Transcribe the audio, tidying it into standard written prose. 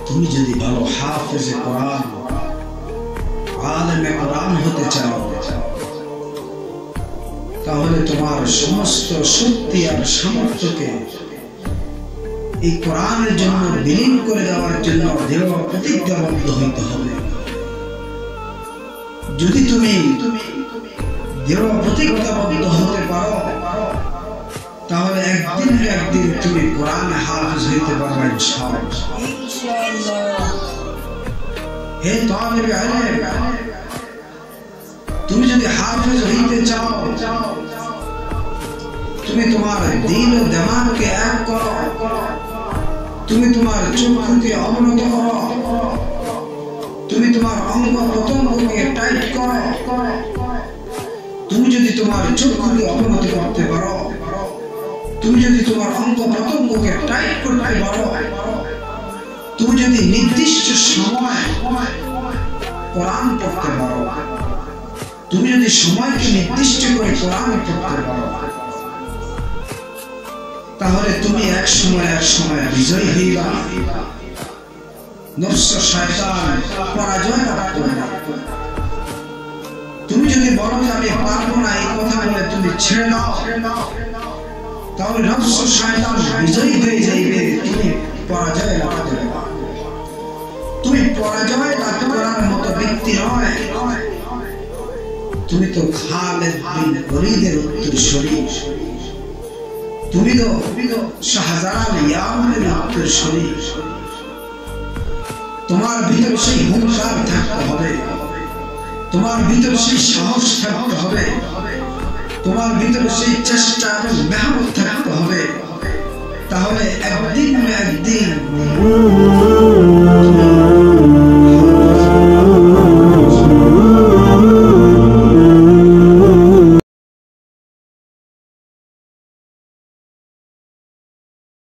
তুমি যদি ভালো হাফেজে কোরআন, আলেমে কোরআন হতে চাও, তাহলে তোমার সমস্ত শক্তি আর সামর্থ্যকে এই কোরআনের জন্য বিলীন করে দেওয়ার জন্য দৃঢ় প্রতিজ্ঞাবদ্ধ হইতে হবে। যদি তুমি দৃঢ় প্রতিজ্ঞাবদ্ধ হতে পারো, তাহলে একদিন তুমি কোরআনে হাফেজ হইতে পারবে ইনশাআল্লাহ। হে তালিবে ইলম, তুমি যদি হাফেজ হইতে চাও, তুমি তোমার দিল ও দিমাগকে এক করো, তুমি তোমার চক্ষুকে অবনত করো, তুমি তোমার অঙ্গ প্রত্যঙ্গকে টাইট করো। তুমি যদি তোমার চক্ষুকে অবনত করতে পারো, তুমি যদি তোমার অঙ্গ প্রত্যঙ্গকে টাইট করতে পারো, তুমি যদি নির্দিষ্ট সময় কোরআন পড়তে পারো, তুমি যদি সময়কে নির্দিষ্ট করে কোরআন পড়তে পারো, তাহলে তুমি এক সময় বিজয়ী হইবা, নফস শয়তান পরাজয় লাভ করবে। তুমি যদি বলো যে আমি পারবো না, এই কথা বলে তুমি ছেড়ে দাও, তাহলে নফস শয়তান বিজয়ী হয়ে যাইবে, তুমি পরাজয় লাভ করবে। তুমি পরাজয় লাভ করার মতো ব্যক্তি নয়, তুমি তো খালিদ বিন ওলীদের উত্তরসূরি, তুমি তো শাহজালাল ইয়ামানের উত্তরসূরি। তোমার ভিতরে সেই হুঙ্কার থাকতে হবে, তোমার ভিতরে সেই সাহস থাকতে হবে, তোমার ভিতরে সেই চেষ্টা এবং মেহনত থাকতে হবে। তাহলে একদিন